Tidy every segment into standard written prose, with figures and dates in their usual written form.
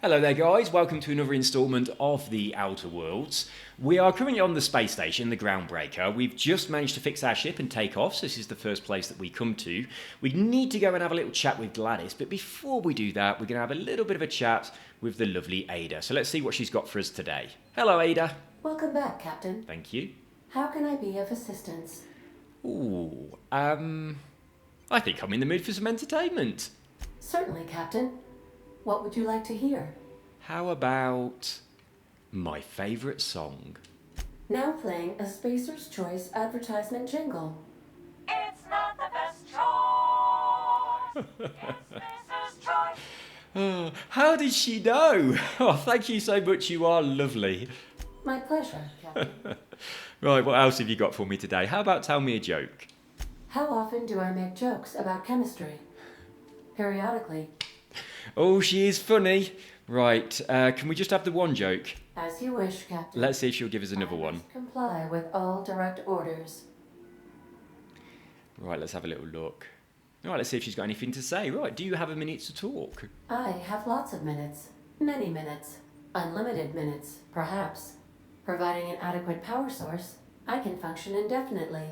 Hello there guys, welcome to another instalment of The Outer Worlds. We are currently on the space station, the Groundbreaker. We've just managed to fix our ship and take off, so this is the first place that we come to. We need to go and have a little chat with Gladys, but before we do that, we're going to have a little bit of a chat with the lovely Ada. So let's see what she's got for us today. Hello Ada. Welcome back, Captain. Thank you. How can I be of assistance? Ooh, I think I'm in the mood for some entertainment. Certainly, Captain. What would you like to hear? How about my favourite song? Now playing a Spacer's Choice advertisement jingle. It's not the best choice. It's Spacer's choice. Oh, how did she know? Oh, thank you so much, you are lovely. My pleasure, Captain. Right, what else have you got for me today? How about tell me a joke? How often do I make jokes about chemistry? Periodically. Oh, she is funny. Right, can we just have the one joke? As you wish, Captain. Let's see if she'll give us another I one. must comply with all direct orders. Right, let's have a little look. Right, let's see if she's got anything to say. Right, do you have a minute to talk? I have lots of minutes. Many minutes. Unlimited minutes, perhaps. Providing an adequate power source, I can function indefinitely.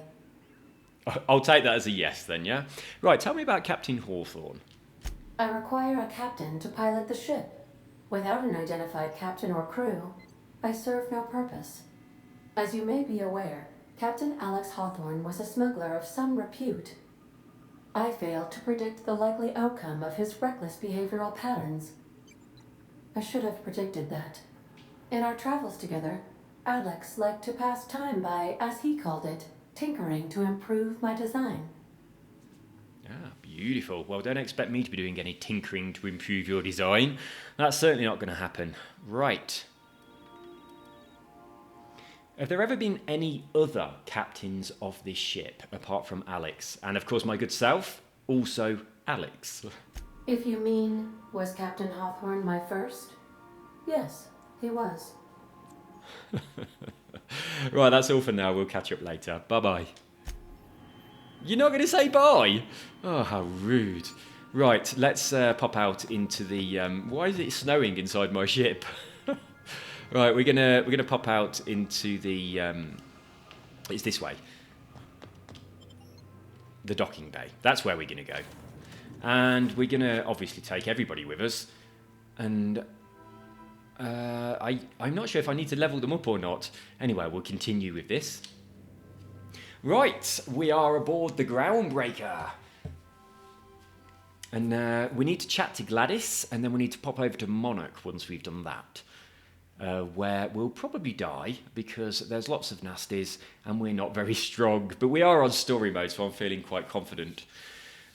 I'll take that as a yes then, yeah? Right, tell me about Captain Hawthorne. I require a captain to pilot the ship. Without an identified captain or crew, I serve no purpose. As you may be aware, Captain Alex Hawthorne was a smuggler of some repute. I failed to predict the likely outcome of his reckless behavioral patterns. I should have predicted that. In our travels together, Alex liked to pass time by, as he called it, tinkering to improve my design. Ah, beautiful. Well, don't expect me to be doing any tinkering to improve your design. That's certainly not going to happen. Right. Have there ever been any other captains of this ship apart from Alex? And of course, my good self, also Alex. If you mean, was Captain Hawthorne my first? Yes, he was. Right, that's all for now. We'll catch up later. Bye-bye. You're not going to say bye? Oh, how rude. Right, let's pop out into the... why is it snowing inside my ship? Right, we're gonna pop out into the... it's this way. The docking bay. That's where we're going to go. And we're going to obviously take everybody with us. And... I'm not sure if I need to level them up or not. Anyway, we'll continue with this. Right, we are aboard the Groundbreaker. And we need to chat to Gladys, and then we need to pop over to Monarch once we've done that. Where we'll probably die, because there's lots of nasties, and we're not very strong. But we are on story mode, so I'm feeling quite confident.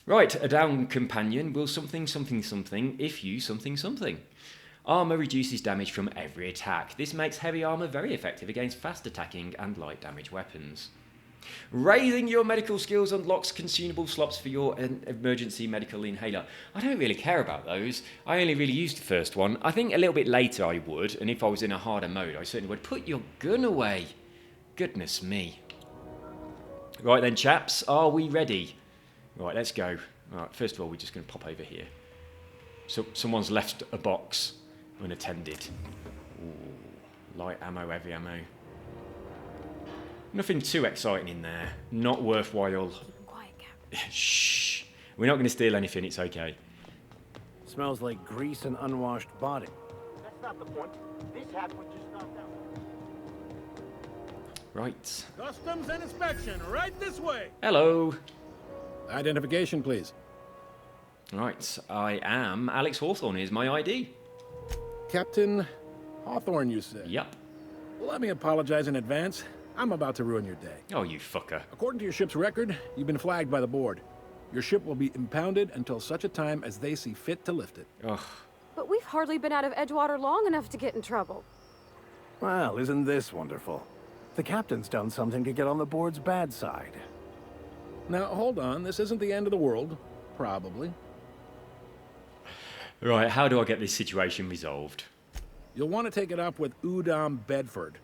Right, a down companion will something, something, something, if you something, something. Armour reduces damage from every attack. This makes heavy armour very effective against fast attacking and light damage weapons. Raising your medical skills unlocks consumable slots for your emergency medical inhaler. I don't really care about those. I only really used the first one. I think a little bit later I would, and if I was in a harder mode, I certainly would. Put your gun away. Goodness me. Right then, chaps, are we ready? Right, let's go. Right, first of all, we're just going to pop over here. So someone's left a box unattended. Ooh, light ammo, heavy ammo. Nothing too exciting in there. Not worthwhile. Quiet, Captain. Shh. We're not going to steal anything. It's okay. Smells like grease and unwashed body. That's not the point. This hat was just knocked out. Right. Customs and inspection, right this way. Hello. Identification, please. Right. I am Alex Hawthorne. Here's my ID. Captain Hawthorne, you say? Yep. Let me apologize in advance. I'm about to ruin your day. Oh, you fucker. According to your ship's record, you've been flagged by the board. Your ship will be impounded until such a time as they see fit to lift it. Ugh. But we've hardly been out of Edgewater long enough to get in trouble. Well, isn't this wonderful? The captain's done something to get on the board's bad side. Now, hold on. This isn't the end of the world. Probably. Right, how do I get this situation resolved? You'll want to take it up with Udom Bedford,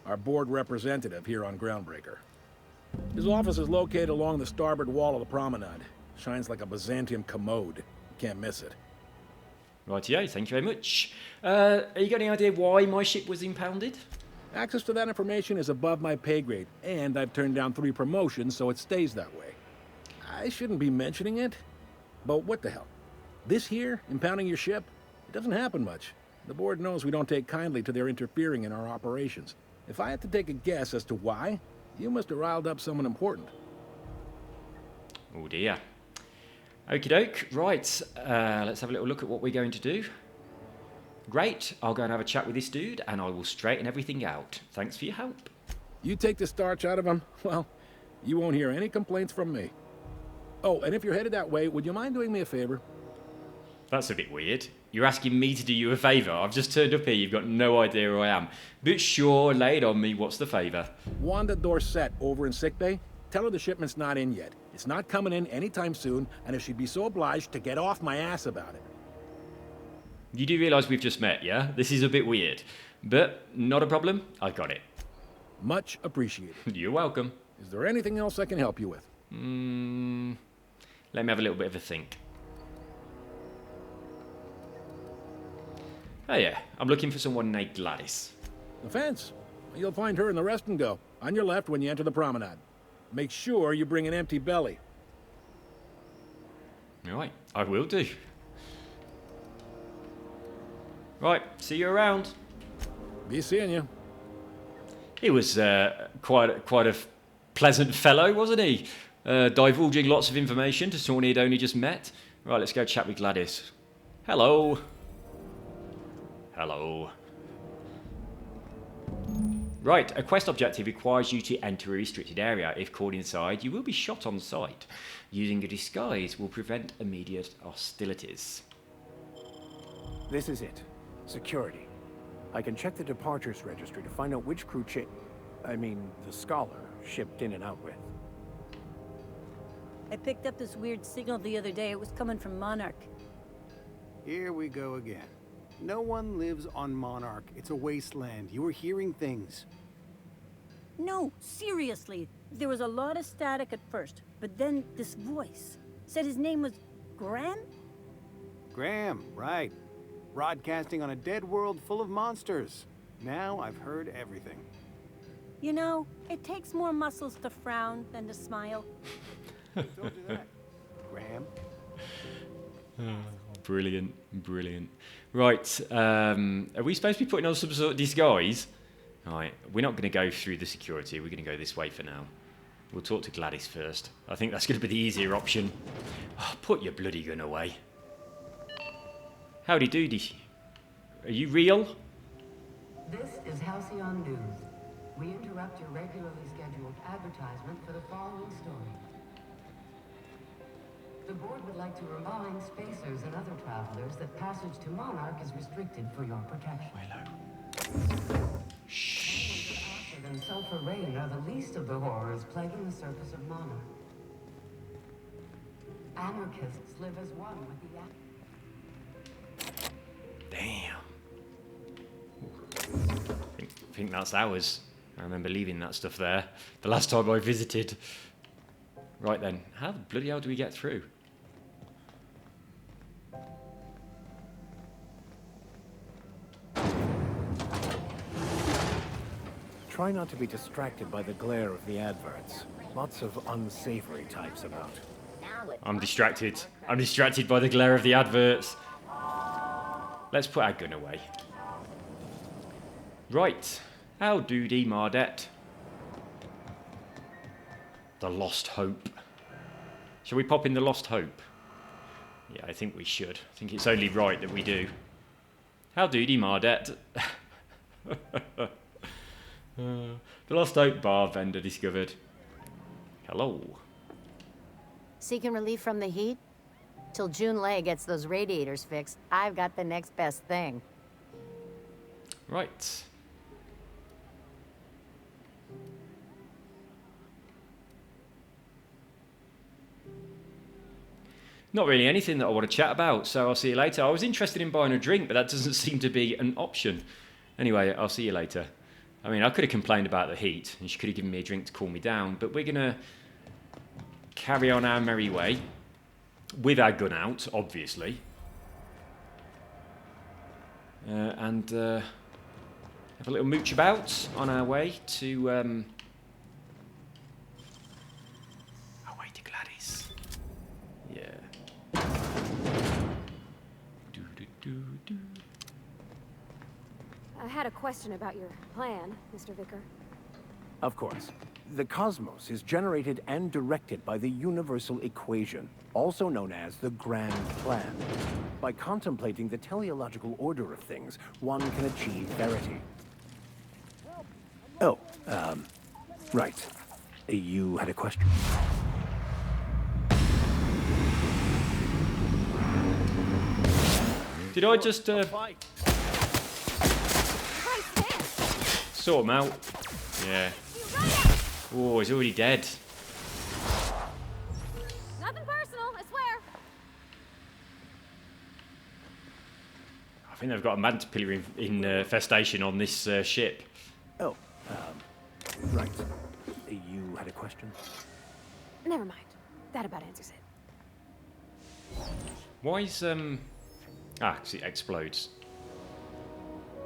our board representative here on Groundbreaker. His office is located along the starboard wall of the promenade. Shines like a Byzantium commode. Can't miss it. Rightio, thank you very much. You got any idea why my ship was impounded? Access to that information is above my pay grade, and I've turned down 3 promotions, so it stays that way. I shouldn't be mentioning it, but what the hell? This here, impounding your ship, it doesn't happen much. The board knows we don't take kindly to their interfering in our operations. If I had to take a guess as to why, you must have riled up someone important. Oh dear. Okie doke. Right, let's have a little look at what we're going to do. Great, I'll go and have a chat with this dude and I will straighten everything out. Thanks for your help. You take the starch out of him, well, you won't hear any complaints from me. Oh, and if you're headed that way, would you mind doing me a favor? That's a bit weird. You're asking me to do you a favour. I've just turned up here, you've got no idea who I am. But sure, lay it on me, what's the favour? Wanda Dorset over in sickbay, tell her the shipment's not in yet. It's not coming in anytime soon, and if she'd be so obliged to get off my ass about it. You do realise we've just met, yeah? This is a bit weird. But not a problem, I got it. Much appreciated. You're welcome. Is there anything else I can help you with? Let me have a little bit of a think. Oh yeah, I'm looking for someone named Gladys. The fence. You'll find her in the rest and go, on your left when you enter the promenade. Make sure you bring an empty belly. Alright, I will do. Right, see you around. Be seeing you. He was quite a pleasant fellow, wasn't he? Divulging lots of information to someone he'd only just met. Right, let's go chat with Gladys. Hello. Hello. Right, a quest objective requires you to enter a restricted area. If caught inside, you will be shot on sight. Using a disguise will prevent immediate hostilities. This is it. Security. I can check the departures registry to find out which crew the Scholar shipped in and out with. I picked up this weird signal the other day. It was coming from Monarch. Here we go again. No one lives on Monarch. It's a wasteland. You were hearing things. No, seriously. There was a lot of static at first, but then this voice said his name was Graham? Graham, right. Broadcasting on a dead world full of monsters. Now I've heard everything. You know, it takes more muscles to frown than to smile. I told you that. Graham? Brilliant, brilliant. Right, are we supposed to be putting on some sort of disguise? Right, we're not going to go through the security. We're going to go this way for now. We'll talk to Gladys first. I think that's going to be the easier option. Oh, put your bloody gun away. Howdy doody. Are you real? This is Halcyon News. We interrupt your regularly scheduled advertisement for the following story. The board would like to remind spacers and other travelers that passage to Monarch is restricted for your protection. Shh. Acid and sulfur rain are the least of the horrors plaguing the surface of Monarch. Anarchists live as one with the Damn. I think that's ours. I remember leaving that stuff there the last time I visited. Right then, how the bloody hell do we get through? Try not to be distracted by the glare of the adverts. Lots of unsavory types about. I'm distracted. I'm distracted by the glare of the adverts. Let's put our gun away. Right. How doody, Mardet? The Lost Hope. Shall we pop in the Lost Hope? Yeah, I think we should. I think it's only right that we do. How doody, Mardet? The Lost Hope bar vendor discovered. Hello. Seeking relief from the heat? Till June Lay gets those radiators fixed, I've got the next best thing. Right. Not really anything that I want to chat about, so I'll see you later. I was interested in buying a drink, but that doesn't seem to be an option. Anyway, I'll see you later. I mean, I could have complained about the heat, and she could have given me a drink to cool me down, but we're going to carry on our merry way, with our gun out, obviously. and have a little mooch about on our way to Gladys. Yeah. Do. I had a question about your plan, Mr. Vicar. Of course. The cosmos is generated and directed by the universal equation, also known as the Grand Plan. By contemplating the teleological order of things, one can achieve verity. Oh, right. You had a question? Did I just sort him out? Yeah. Oh, he's already dead. Nothing personal, I swear. I think they've got a mantipillar infestation on this ship. Oh, right. You had a question? Never mind. That about answers it. Why is because it explodes.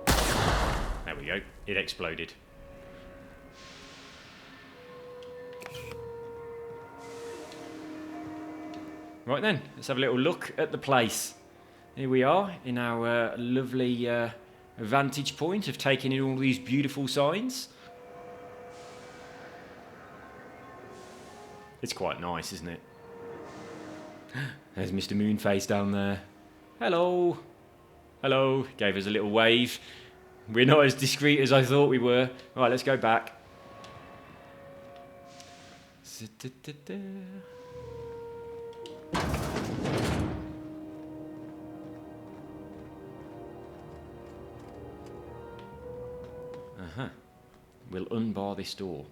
There we go. It exploded. Right then, let's have a little look at the place. Here we are in our lovely vantage point of taking in all these beautiful signs. It's quite nice, isn't it? There's Mr. Moonface down there. Hello. Hello. Gave us a little wave. We're not as discreet as I thought we were. Right, let's go back. Uh-huh. We'll unbar this door.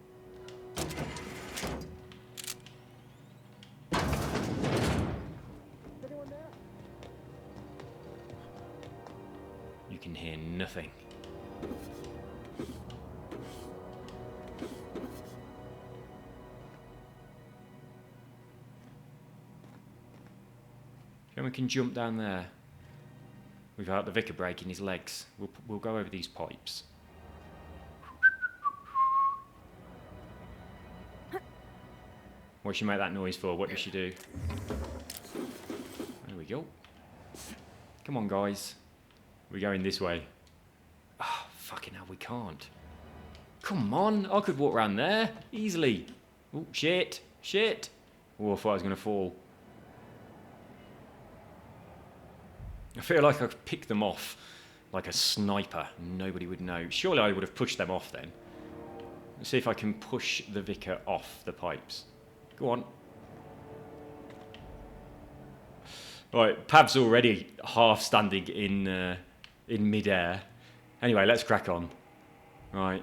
You can hear nothing. Then we can jump down there without the vicar breaking his legs. We'll go over these pipes. What does she make that noise for? What does she do? There we go. Come on, guys. We're going this way. Oh, fucking hell, we can't. Come on, I could walk around there easily. Oh, shit, shit. Oh, I thought I was going to fall. I feel like I could pick them off like a sniper. Nobody would know. Surely I would have pushed them off then. Let's see if I can push the vicar off the pipes. Go on. Right, Pav's already half standing in mid-air. Anyway, let's crack on. Right.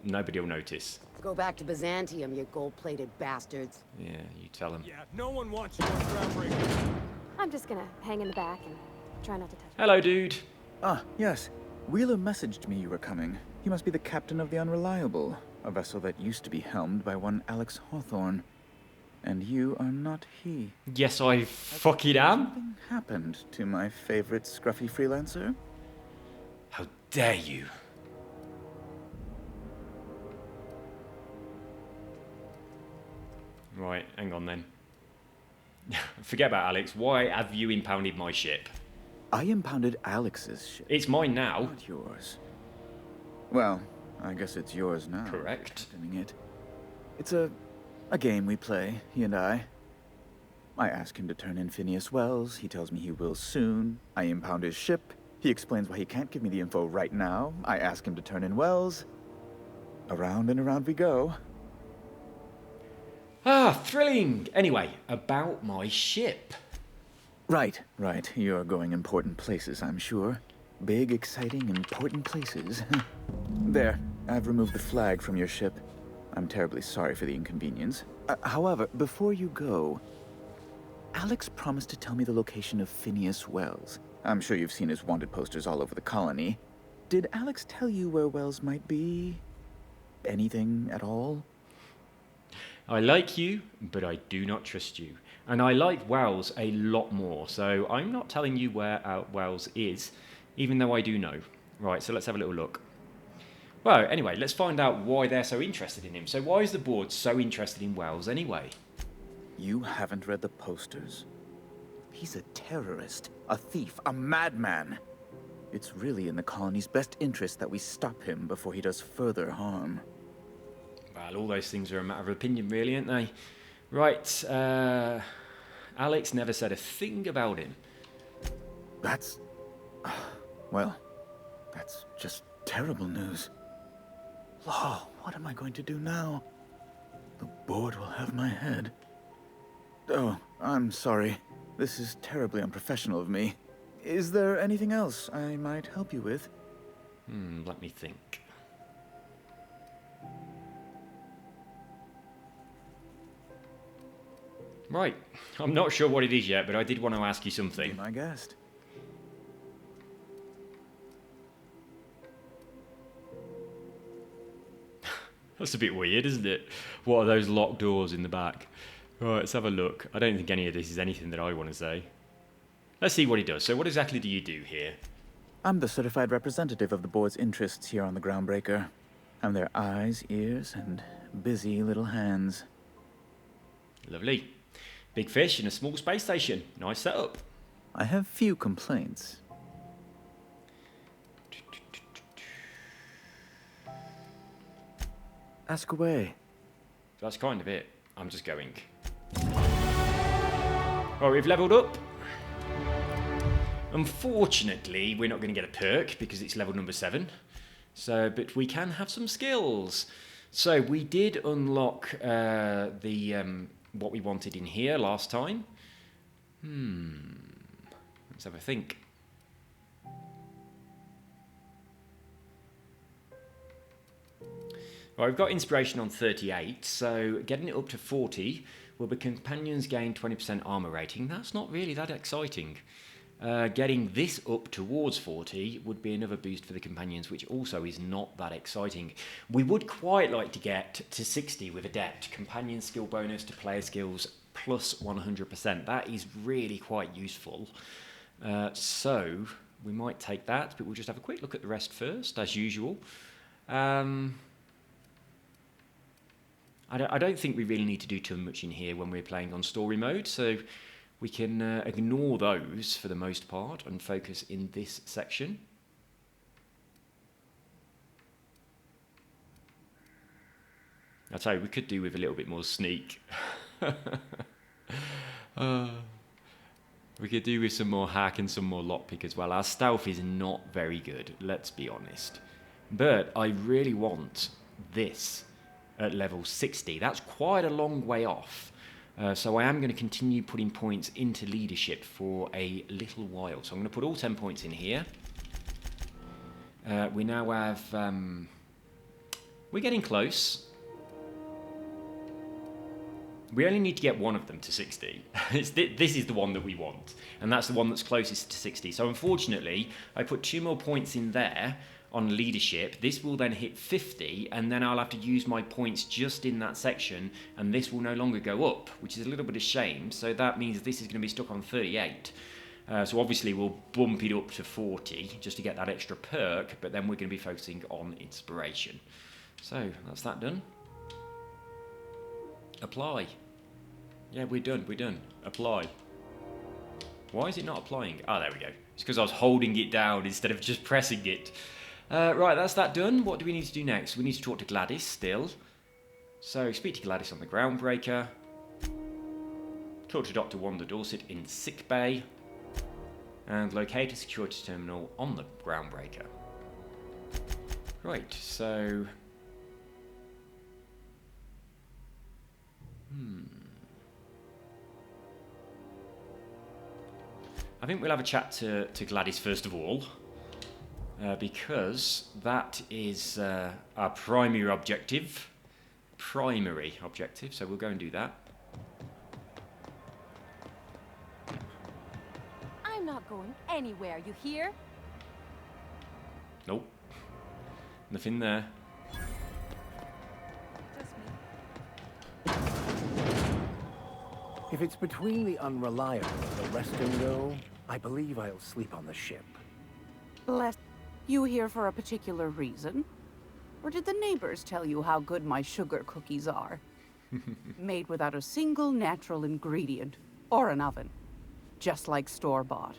Nobody will notice. Go back to Byzantium, you gold-plated bastards. Yeah, you tell them. Yeah, no one wants you on Groundbreaker. I'm just gonna hang in the back and try not to touch it. Hello, dude. Ah, yes. Wheeler messaged me you were coming. He must be the captain of the Unreliable, a vessel that used to be helmed by one Alex Hawthorne. And you are not he. Yes, I fucking am. Something happened to my favorite scruffy freelancer? How dare you? Right, hang on then. Forget about Alex. Why have you impounded my ship? I impounded Alex's ship. It's mine now. Not yours. Well, I guess it's yours now. Correct. It. It's a game we play, he and I. I ask him to turn in Phineas Wells. He tells me he will soon. I impound his ship. He explains why he can't give me the info right now. I ask him to turn in Wells. Around and around we go. Ah, thrilling! Anyway, about my ship. Right. You're going important places, I'm sure. Big, exciting, important places. There, I've removed the flag from your ship. I'm terribly sorry for the inconvenience. However, before you go, Alex promised to tell me the location of Phineas Wells. I'm sure you've seen his wanted posters all over the colony. Did Alex tell you where Wells might be? Anything at all? I like you, but I do not trust you. And I like Wells a lot more, so I'm not telling you where Wells is, even though I do know. Right, so let's have a little look. Well, anyway, let's find out why they're so interested in him. So why is the board so interested in Wells anyway? You haven't read the posters? He's a terrorist, a thief, a madman. It's really in the colony's best interest that we stop him before he does further harm. Well, all those things are a matter of opinion, really, aren't they? Right, Alex never said a thing about him. That's... well, that's just terrible news. Law, what am I going to do now? The board will have my head. Oh, I'm sorry. This is terribly unprofessional of me. Is there anything else I might help you with? Let me think. Right, I'm not sure what it is yet, but I did want to ask you something. Be my guest. That's a bit weird, isn't it? What are those locked doors in the back? Right, let's have a look. I don't think any of this is anything that I want to say. Let's see what he does. So what exactly do you do here? I'm the certified representative of the board's interests here on the Groundbreaker. I'm their eyes, ears, and busy little hands. Lovely. Big fish in a small space station. Nice setup. I have few complaints. Ask away. That's kind of it. I'm just going. Well, we've leveled up. Unfortunately, we're not going to get a perk because it's level number 7. So, but we can have some skills. So we did unlock what we wanted in here last time. Let's have a think. Well, we've got inspiration on 38, so getting it up to 40 will be companions gain 20% armor rating. That's not really that exciting. Getting this up towards 40 would be another boost for the companions, which also is not that exciting. We would quite like to get to 60 with Adept. Companion skill bonus to player skills plus 100%. That is really quite useful. So we might take that, but we'll just have a quick look at the rest first, as usual. I don't think we really need to do too much in here when we're playing on story mode, so we can ignore those for the most part and focus in this section. I'll tell you, we could do with a little bit more sneak. We could do with some more hack and some more lockpick as well. Our stealth is not very good, let's be honest. But I really want this at level 60. That's quite a long way off. So I am going to continue putting points into leadership for a little while. So I'm going to put all 10 points in here. We now have... we're getting close. We only need to get one of them to 60. This is the one that we want. And that's the one that's closest to 60. So unfortunately, I put 2 more points in there on leadership. This will then hit 50, and then I'll have to use my points just in that section, and this will no longer go up, which is a little bit of a shame. So that means this is going to be stuck on 38. So obviously we'll bump it up to 40 just to get that extra perk, but then we're going to be focusing on inspiration. So that's that done. Apply. Yeah, we're done. Apply. Why is it not applying? Oh, there we go. It's because I was holding it down instead of just pressing it. Right, that's that done. What do we need to do next? We need to talk to Gladys still. So speak to Gladys on the Groundbreaker. Talk to Dr. Wanda Dorset in sickbay. And locate a security terminal on the Groundbreaker. Right, so... I think we'll have a chat to Gladys first of all. Because that is our primary objective. So we'll go and do that. I'm not going anywhere, you hear? Nope. Nothing there. Just me. If it's between the unreliable and the rest and go, I believe I'll sleep on the ship. Bless. You here for a particular reason? Or did the neighbors tell you how good my sugar cookies are? Made without a single natural ingredient or an oven. Just like store-bought.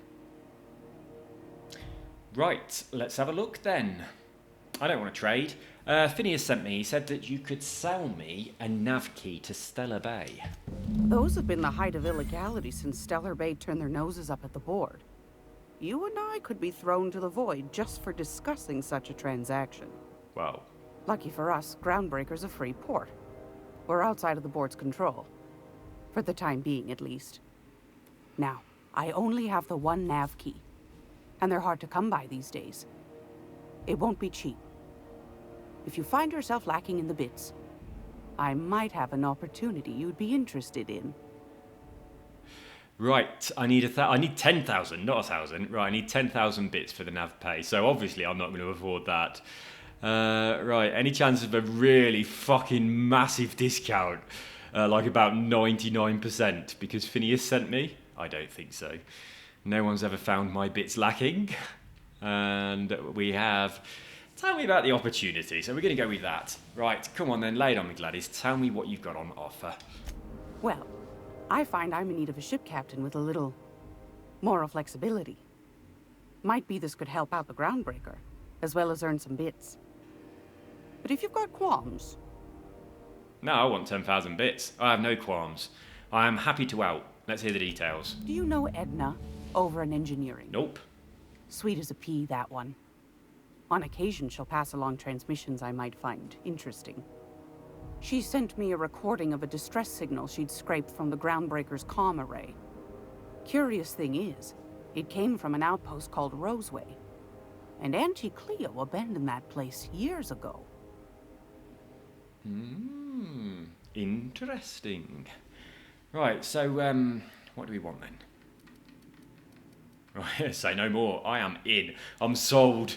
Right, let's have a look then. I don't want to trade. Phineas sent me. He said that you could sell me a nav key to Stellar Bay. Those have been the height of illegality since Stellar Bay turned their noses up at the board. You and I could be thrown to the void just for discussing such a transaction. Wow. Lucky for us, Groundbreaker's a free port. We're outside of the board's control. For the time being, at least. Now, I only have the one nav key. And they're hard to come by these days. It won't be cheap. If you find yourself lacking in the bits, I might have an opportunity you'd be interested in. Right, I need I need 10,000, not 1,000. Right, I need 10,000 bits for the nav pay. So obviously I'm not going to afford that. Right, any chance of a really fucking massive discount? Like about 99% because Phineas sent me? I don't think so. No one's ever found my bits lacking. And we have... Tell me about the opportunity. So we're going to go with that. Right, come on then, lay it on me, Gladys. Tell me what you've got on offer. Well, I find I'm in need of a ship captain with a little moral flexibility. Might be this could help out the Groundbreaker, as well as earn some bits. But if you've got qualms... No, I want 10,000 bits. I have no qualms. I am happy to out. Let's hear the details. Do you know Edna over in engineering? Nope. Sweet as a pea, that one. On occasion, she'll pass along transmissions I might find interesting. She sent me a recording of a distress signal she'd scraped from the Groundbreaker's comm array. Curious thing is, it came from an outpost called Roseway. And Auntie Cleo abandoned that place years ago. Interesting. Right, so, what do we want then? Right, say no more. I am in. I'm sold.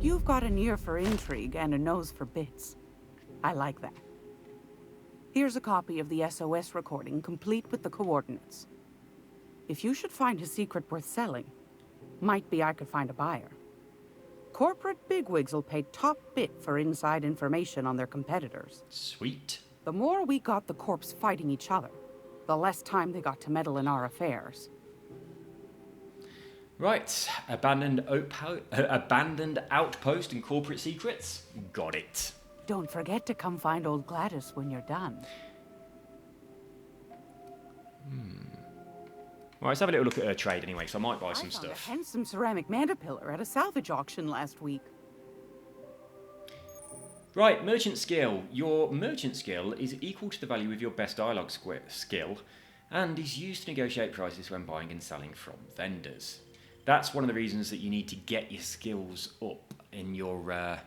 You've got an ear for intrigue and a nose for bits. I like that. Here's a copy of the SOS recording, complete with the coordinates. If you should find a secret worth selling, might be I could find a buyer. Corporate bigwigs will pay top bit for inside information on their competitors. Sweet. The more we got the corps fighting each other, the less time they got to meddle in our affairs. Right, abandoned outpost and corporate secrets? Got it. Don't forget to come find old Gladys when you're done. Well, let's have a little look at her trade anyway, so I might buy some I found stuff. a handsome ceramic mandapillar at a salvage auction last week. Right, merchant skill. Your merchant skill is equal to the value of your best dialogue skill and is used to negotiate prices when buying and selling from vendors. That's one of the reasons that you need to get your skills up in your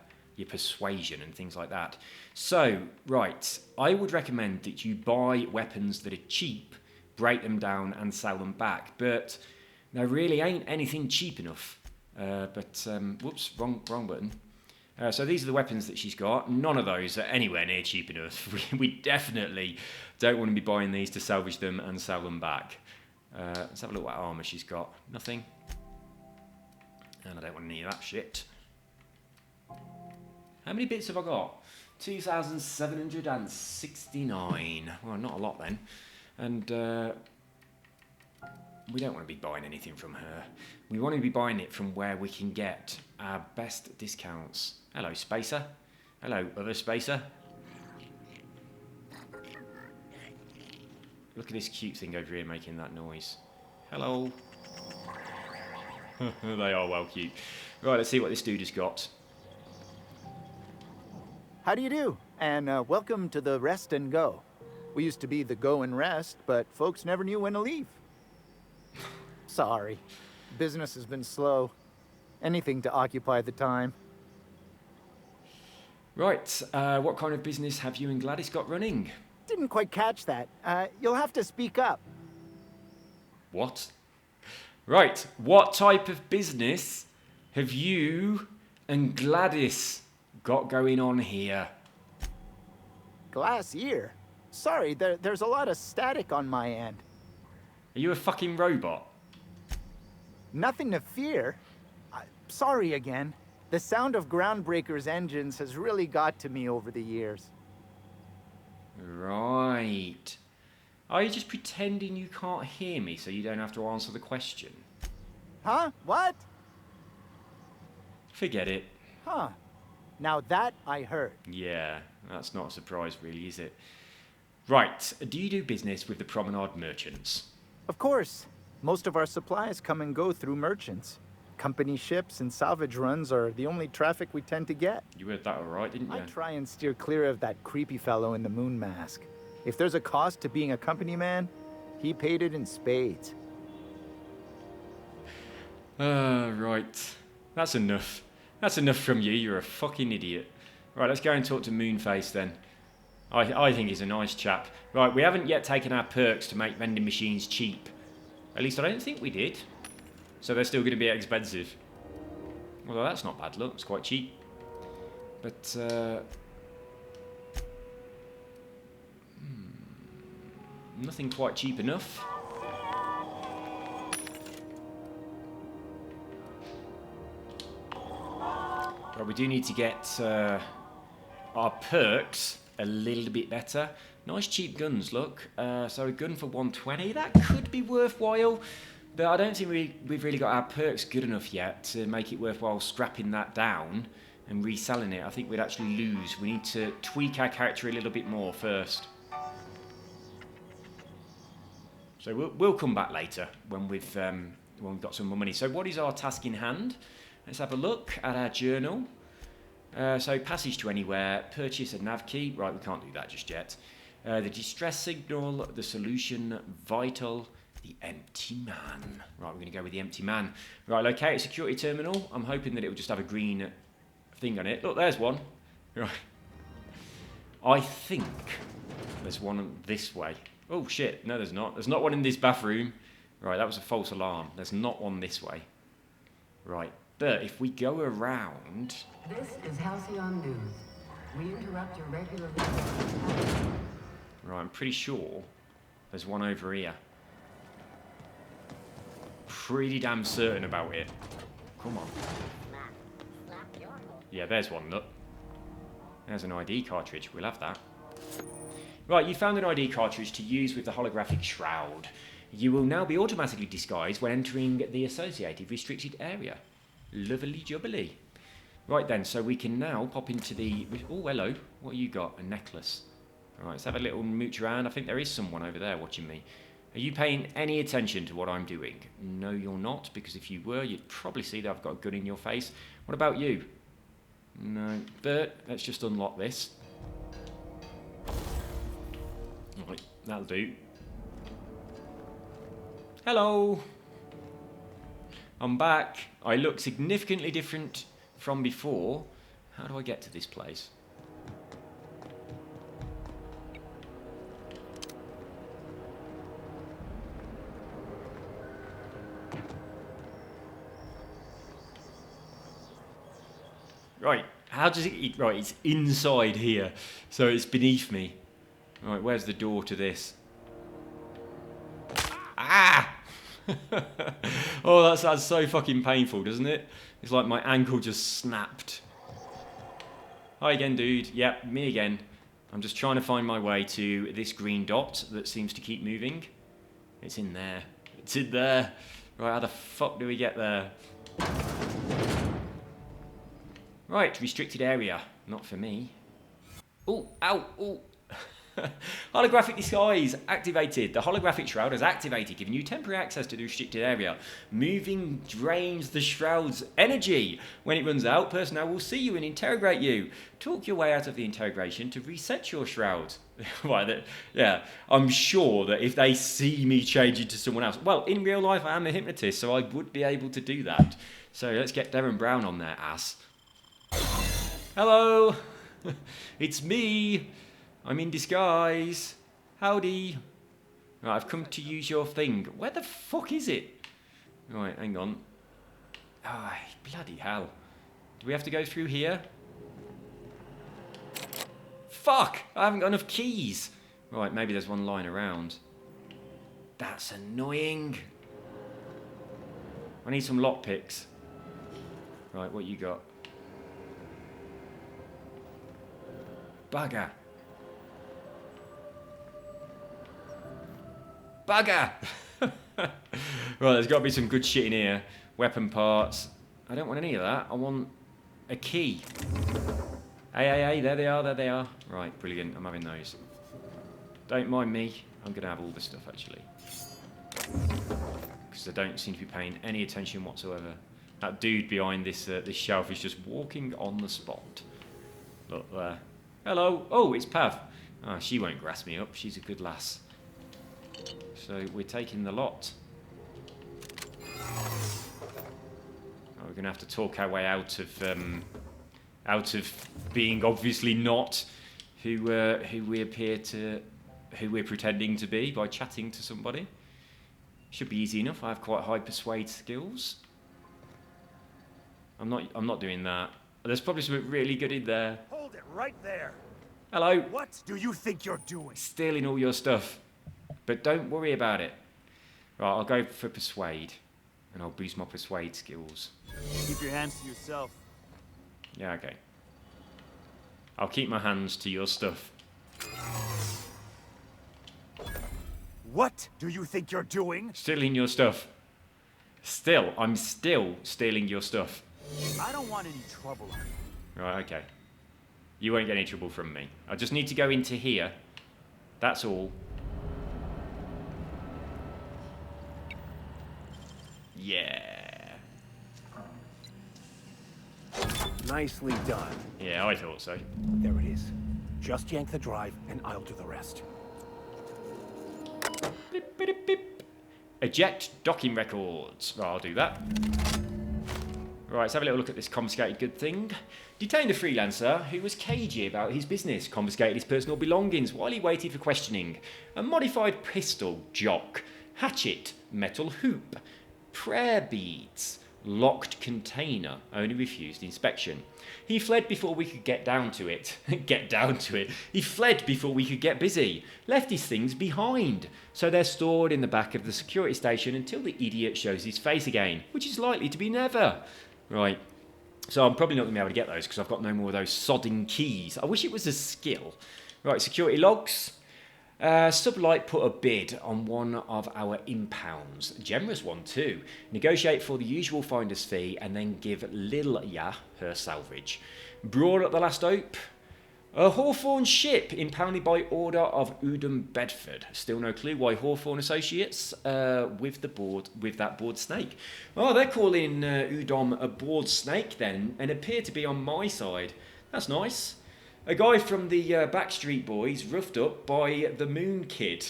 persuasion and things like that. So, right, I would recommend that you buy weapons that are cheap, break them down and sell them back. But there really ain't anything cheap enough. Whoops, wrong button. So these are the weapons that she's got. None of those are anywhere near cheap enough. We definitely don't want to be buying these to salvage them and sell them back. Let's have a look what armour she's got. Nothing. And I don't want any of that shit. How many bits have I got? 2,769. Well, not a lot then. And we don't want to be buying anything from her. We want to be buying it from where we can get our best discounts. Hello, Spacer. Hello, other Spacer. Look at this cute thing over here making that noise. Hello. They are well cute. Right, let's see what this dude has got. How do you do? And welcome to the Rest and Go. We used to be the Go and Rest, but folks never knew when to leave. Sorry. Business has been slow. Anything to occupy the time. Right, what kind of business have you and Gladys got running? Didn't quite catch that. You'll have to speak up. What? Right, what type of business have you and Gladys got going on here? Glass ear? Sorry, there's a lot of static on my end. Are you a fucking robot? Nothing to fear. Sorry again. The sound of Groundbreaker's engines has really got to me over the years. Right. Are you just pretending you can't hear me so you don't have to answer the question? Huh? What? Forget it. Huh. Now that I heard. Yeah, that's not a surprise really, is it? Right, do you do business with the Promenade merchants? Of course. Most of our supplies come and go through merchants. Company ships and salvage runs are the only traffic we tend to get. You heard that all right, didn't you? I try and steer clear of that creepy fellow in the moon mask. If there's a cost to being a company man, he paid it in spades. Right. That's enough. That's enough from you. You're a fucking idiot. Right, let's go and talk to Moonface then. I think he's a nice chap. Right, we haven't yet taken our perks to make vending machines cheap. At least I don't think we did. So they're still going to be expensive. Although that's not bad, look. It's quite cheap. But, nothing quite cheap enough. But we do need to get our perks a little bit better. Nice cheap guns, look. So a gun for 120, that could be worthwhile. But I don't think we've really got our perks good enough yet to make it worthwhile scrapping that down and reselling it. I think we'd actually lose. We need to tweak our character a little bit more first. So we'll come back later when we've got some more money. So what is our task in hand? Let's have a look at our journal. So passage to anywhere, purchase a nav key. Right, we can't do that just yet. The distress signal, the solution, vital, the empty man. Right, we're going to go with the empty man. Right, locate a security terminal. I'm hoping that it will just have a green thing on it. Look, there's one. Right. I think there's one this way. Oh, shit. No, there's not. There's not one in this bathroom. Right, that was a false alarm. There's not one this way. Right, but if we go around... This is Halcyon News. We interrupt your regularly... Right, I'm pretty sure there's one over here. Pretty damn certain about it. Come on. Yeah, there's one, look. There's an ID cartridge. We'll have that. Right, you found an ID cartridge to use with the holographic shroud. You will now be automatically disguised when entering the associated restricted area. Lovely jubbly. Right then, so we can now pop into the... Oh, hello. What you got? A necklace. Alright, let's have a little mooch around. I think there is someone over there watching me. Are you paying any attention to what I'm doing? No, you're not, because if you were, you'd probably see that I've got a gun in your face. What about you? No, but let's just unlock this. Right, that'll do. Hello! I'm back. I look significantly different from before. How do I get to this place? Right, how does it... Right, it's inside here, so it's beneath me. Right, where's the door to this? Ah! Oh, that sounds so fucking painful, doesn't it? It's like my ankle just snapped. Hi again, dude. Yep, me again. I'm just trying to find my way to this green dot that seems to keep moving. It's in there. It's in there. Right, how the fuck do we get there? Right, restricted area. Not for me. Oh, ow, oh. Holographic disguise activated. The holographic shroud is activated, giving you temporary access to the restricted area. Moving drains the shroud's energy. When it runs out, personnel will see you and interrogate you. Talk your way out of the interrogation to reset your shroud. Right, yeah, I'm sure that if they see me change into someone else... Well, in real life, I am a hypnotist, so I would be able to do that. So let's get Darren Brown on their ass. Hello! It's me! I'm in disguise. Howdy. Right, I've come to use your thing. Where the fuck is it? Right, hang on. Oh, bloody hell. Do we have to go through here? Fuck! I haven't got enough keys. Right, maybe there's one lying around. That's annoying. I need some lockpicks. Right, what you got? Bugger. Bugger! Right, there's got to be some good shit in here. Weapon parts. I don't want any of that. I want a key. Hey, there they are. Right, brilliant. I'm having those. Don't mind me. I'm going to have all this stuff, actually. Because I don't seem to be paying any attention whatsoever. That dude behind this this shelf is just walking on the spot. Look there. Hello. Oh, it's Pav. Oh, she won't grass me up. She's a good lass. So we're taking the lot. Oh, we're going to have to talk our way out of being obviously not who we're pretending to be by chatting to somebody. Should be easy enough. I have quite high persuade skills. I'm not doing that. There's probably something really good in there. Hold it right there. Hello. What do you think you're doing? Stealing all your stuff. But don't worry about it. Right, I'll go for persuade. And I'll boost my persuade skills. Keep your hands to yourself. Yeah, okay. I'll keep my hands to your stuff. What do you think you're doing? Stealing your stuff. I'm still stealing your stuff. I don't want any trouble. Right, okay. You won't get any trouble from me. I just need to go into here. That's all. Yeah. Nicely done. Yeah, I thought so. There it is. Just yank the drive, and I'll do the rest. Beep, beep, beep. Eject docking records. Right, I'll do that. Right, let's have a little look at this confiscated good thing. Detained a freelancer who was cagey about his business, confiscated his personal belongings while he waited for questioning. A modified pistol, jock, hatchet, metal hoop, prayer beads, locked container, only refused inspection. He fled before we could get down to it. He fled before we could get busy. Left his things behind. So they're stored in the back of the security station until the idiot shows his face again, which is likely to be never. Right. So I'm probably not going to be able to get those because I've got no more of those sodding keys. I wish it was a skill. Right, security logs. Sublight put a bid on one of our impounds. A generous one too. Negotiate for the usual finder's fee and then give Lilia her salvage. Brawl at the last hope. A Hawthorne ship impounded by order of Udom Bedford. Still no clue why Hawthorne Associates with that bored snake. Oh, they're calling Udom a bored snake then and appear to be on my side. That's nice. A guy from the Backstreet Boys roughed up by the Moon Kid.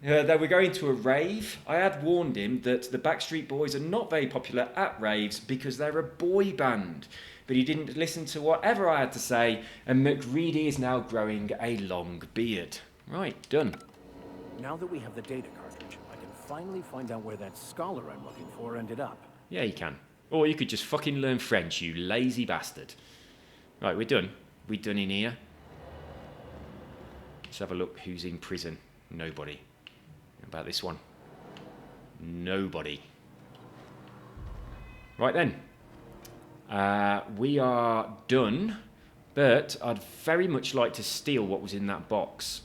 They were going to a rave. I had warned him that the Backstreet Boys are not very popular at raves because they're a boy band. But he didn't listen to whatever I had to say, and McReady is now growing a long beard. Right, done. Now that we have the data cartridge, I can finally find out where that scholar I'm looking for ended up. Yeah, you can. Or you could just fucking learn French, you lazy bastard. Right, we're done. We done in here. Let's have a look who's in prison. Nobody. How about this one? Nobody. Right then. We are done, but I'd very much like to steal what was in that box.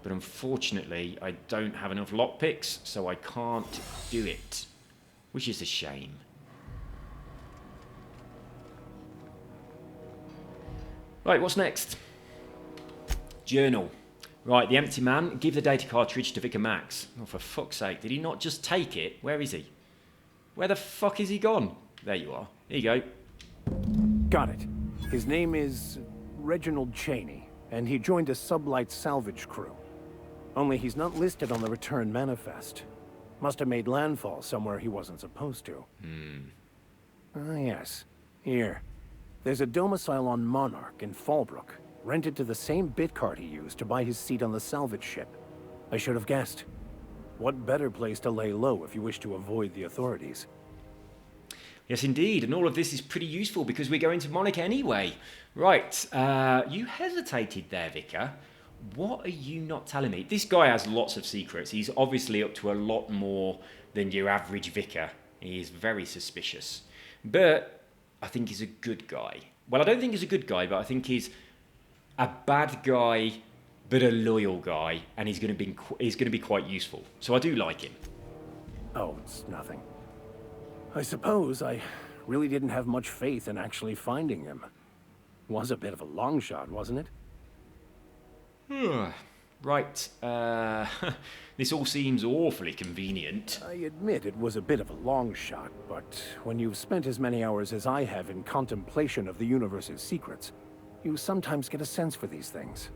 But unfortunately, I don't have enough lockpicks, so I can't do it, which is a shame. Right, what's next? Journal. Right, the empty man. Give the data cartridge to Vicar Max. Oh, for fuck's sake, did he not just take it? Where is he? Where the fuck is he gone? There you are. Here you go. Got it. His name is Reginald Cheney, and he joined a sublight salvage crew. Only he's not listed on the return manifest. Must have made landfall somewhere he wasn't supposed to. Ah, yes. Here. There's a domicile on Monarch in Fallbrook, rented to the same bit card he used to buy his seat on the salvage ship. I should have guessed. What better place to lay low if you wish to avoid the authorities? Yes, indeed, and all of this is pretty useful because we're going to Monarch anyway. Right, you hesitated there, Vicar. What are you not telling me? This guy has lots of secrets. He's obviously up to a lot more than your average vicar. He is very suspicious. But I think he's a good guy. Well, I don't think he's a good guy, but I think he's a bad guy, but a loyal guy, and he's going to be quite useful. So I do like him. Oh, it's nothing. I suppose I really didn't have much faith in actually finding him. Was a bit of a long shot, wasn't it? Right. This all seems awfully convenient. I admit it was a bit of a long shot, but when you've spent as many hours as I have in contemplation of the universe's secrets, you sometimes get a sense for these things.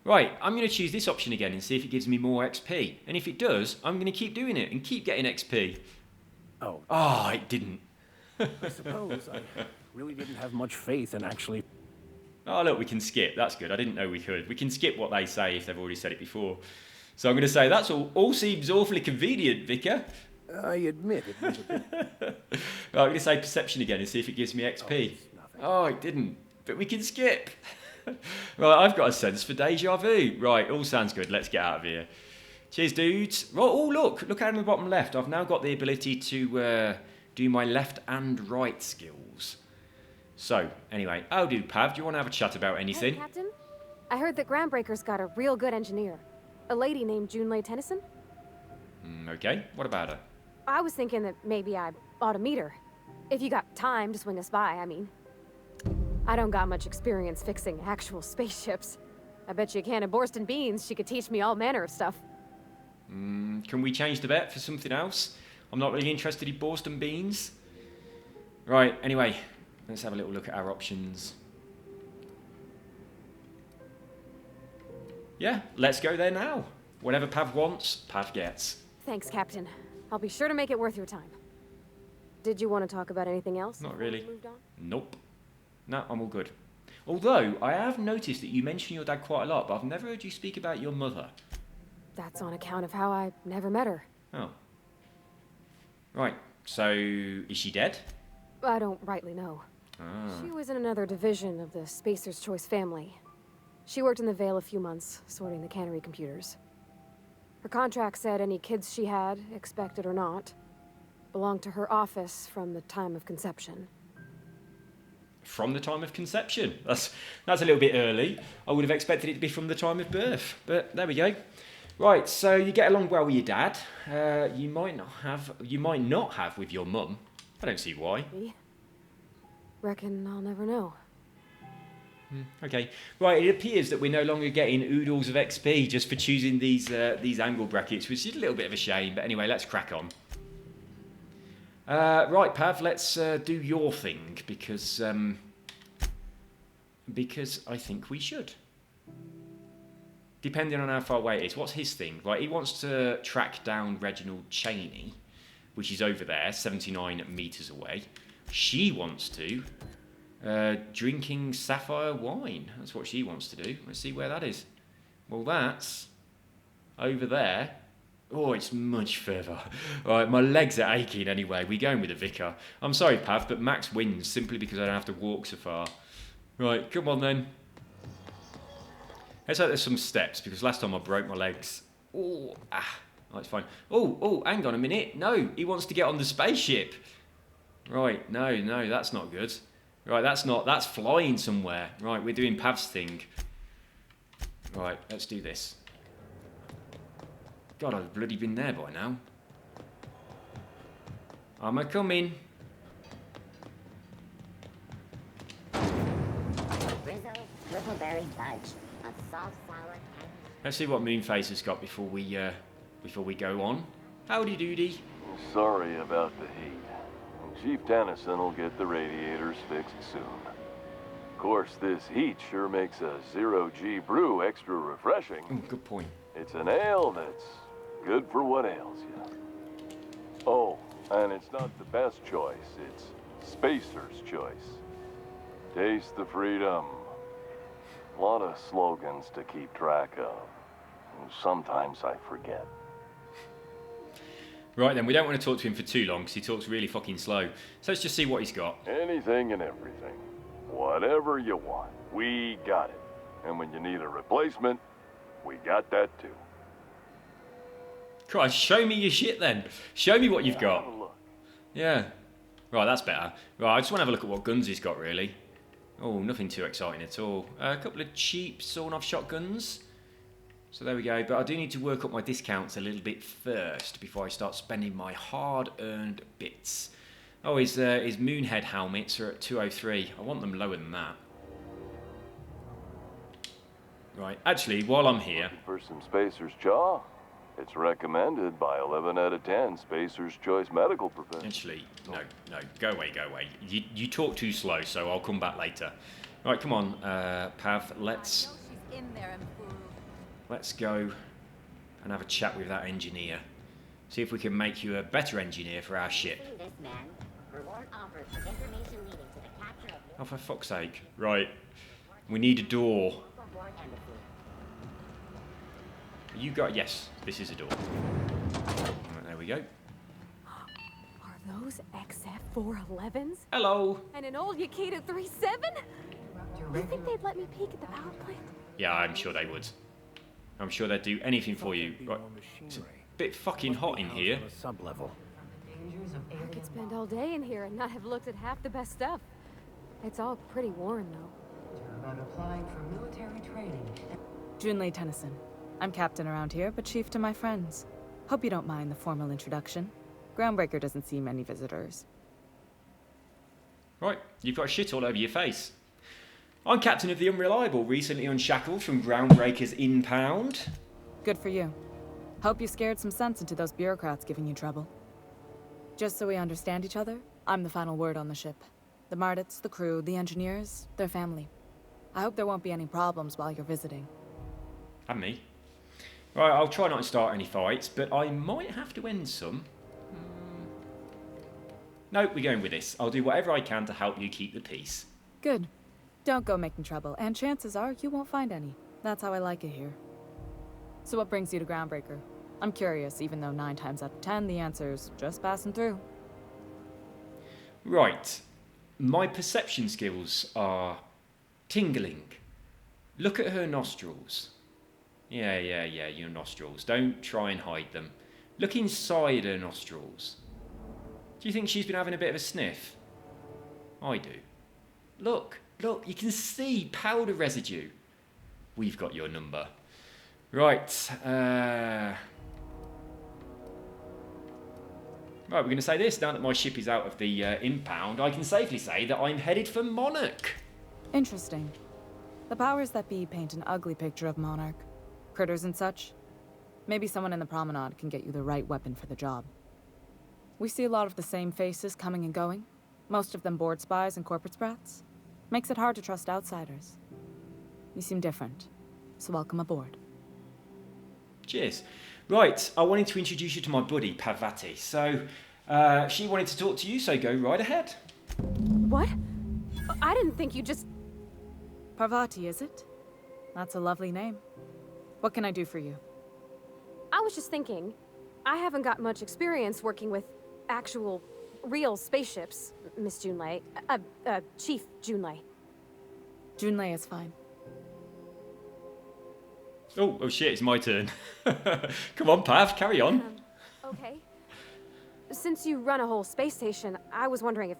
Right, I'm going to choose this option again and see if it gives me more XP. And if it does, I'm going to keep doing it and keep getting XP. Oh. Oh, it didn't. I suppose I really didn't have much faith in actually... Oh, look, we can skip. That's good. I didn't know we could. We can skip what they say if they've already said it before. So I'm going to say that's all seems awfully convenient, Vicar. I admit it was a bit... Right, I'm going to say perception again and see if it gives me XP. Oh, it didn't. But we can skip. Right, I've got a sense for deja vu. Right, all sounds good. Let's get out of here. Cheers, dudes. Right, oh, look out in the bottom left. I've now got the ability to do my left and right skills. So, anyway, how do, Pav? Do you want to have a chat about anything? Hey, Captain? I heard that Groundbreaker's got a real good engineer. A lady named Junlei Tennyson? Okay, what about her? I was thinking that maybe I ought to meet her. If you got time to swing us by, I mean. I don't got much experience fixing actual spaceships. I bet you a can of Borston beans she could teach me all manner of stuff. Can we change the bet for something else? I'm not really interested in Borston beans. Right, anyway, let's have a little look at our options. Yeah, let's go there now. Whatever Pav wants, Pav gets. Thanks, Captain. I'll be sure to make it worth your time. Did you want to talk about anything else? Not really. Moved on? Nope. No, I'm all good. Although, I have noticed that you mention your dad quite a lot, but I've never heard you speak about your mother. That's on account of how I never met her. Oh. Right, so is she dead? I don't rightly know. Ah. She was in another division of the Spacer's Choice family. She worked in the Vale a few months, sorting the cannery computers. Her contract said any kids she had, expected or not, belonged to her office from the time of conception. From the time of conception? That's a little bit early. I would have expected it to be from the time of birth, but there we go. Right, so you get along well with your dad. You might not have with your mum. I don't see why. Reckon I'll never know. Okay, right, it appears that we're no longer getting oodles of XP just for choosing these angle brackets, which is a little bit of a shame, but anyway, let's crack on. Right, Pav, let's do your thing, because I think we should. Depending on how far away it is. What's his thing? Right, he wants to track down Reginald Cheney, which is over there, 79 metres away. She wants to... drinking sapphire wine. That's what she wants to do. Let's see where that is. Well, that's over there. Oh, it's much further. Right, my legs are aching anyway. We're going with the vicar. I'm sorry, Pav, but Max wins simply because I don't have to walk so far. Right, come on then. Let's hope there's some steps, because last time I broke my legs. Oh, that's fine. Oh, hang on a minute. No, he wants to get on the spaceship. Right, no, that's not good. Right, that's flying somewhere. Right, we're doing Pav's thing. Right, let's do this. God, I've bloody been there by now. I'm a-coming. Whippleberry fudge, a soft sour candy. Let's see what Moonface has got before we go on. Howdy doody. Sorry about the heat. Chief Tennyson will get the radiators fixed soon. Of course, this heat sure makes a zero-G brew extra refreshing. Good point. It's an ale that's good for what ails you. Oh, and it's not the best choice. It's Spacer's Choice. Taste the freedom. A lot of slogans to keep track of. Sometimes I forget. Right then, we don't want to talk to him for too long because he talks really fucking slow. So let's just see what he's got. Anything and everything. Whatever you want. We got it. And when you need a replacement, we got that too. Christ, show me your shit then. Show me what you've got. Have a look. Yeah. Right, that's better. Right, I just want to have a look at what guns he's got, really. Oh, nothing too exciting at all. A couple of cheap sawn-off shotguns. So there we go. But I do need to work up my discounts a little bit first before I start spending my hard-earned bits. Oh, his Moonhead helmets are at 203. I want them lower than that. Right, actually, while I'm here... For some Spacer's Jaw, it's recommended by 11 out of 10 Spacer's Choice medical professionals. Actually, no, go away, go away. You talk too slow, so I'll come back later. Right, come on, Pav, let's go and have a chat with that engineer. See if we can make you a better engineer for our ship. Oh, for fuck's sake. Right, we need a door. You got... Yes, this is a door. Right, there we go. Are those XF411s? Hello. And an old Yakita 37? You think they'd let me peek at the power plant? Yeah, I'm sure they would. I'm sure they'd do anything for you. Right. It's a bit fucking hot in here. Sub-level. I could spend all day in here and not have looked at half the best stuff. It's all pretty worn, though. About applying for military training. Junlei Tennyson. I'm captain around here, but chief to my friends. Hope you don't mind the formal introduction. Groundbreaker doesn't see many visitors. Right, you've got shit all over your face. I'm captain of the Unreliable, recently unshackled from Groundbreaker's impound. Good for you. Hope you scared some sense into those bureaucrats giving you trouble. Just so we understand each other, I'm the final word on the ship. The Mardits, the crew, the engineers, their family. I hope there won't be any problems while you're visiting. And me. Right, I'll try not to start any fights, but I might have to end some. No, we're going with this. I'll do whatever I can to help you keep the peace. Good. Don't go making trouble, and chances are you won't find any. That's how I like it here. So what brings you to Groundbreaker? I'm curious, even though 9 times out of 10 the answer's just passing through. Right. My perception skills are tingling. Look at her nostrils. Yeah, your nostrils. Don't try and hide them. Look inside her nostrils. Do you think she's been having a bit of a sniff? I do. Look, you can see powder residue. We've got your number. Right, Right, we're going to say this. Now that my ship is out of the impound, I can safely say that I'm headed for Monarch. Interesting. The powers that be paint an ugly picture of Monarch. Critters and such. Maybe someone in the promenade can get you the right weapon for the job. We see a lot of the same faces coming and going. Most of them board spies and corporate sprats. Makes it hard to trust outsiders. You seem different, so welcome aboard. Cheers. Right, I wanted to introduce you to my buddy, Parvati. So, she wanted to talk to you, so go right ahead. What? I didn't think you just... Parvati, is it? That's a lovely name. What can I do for you? I was just thinking, I haven't got much experience working with actual, real spaceships, Miss Junlei. Chief Junlei. Junlei is fine. Oh shit, it's my turn. Come on, Pav, carry on. Okay. Since you run a whole space station, I was wondering if,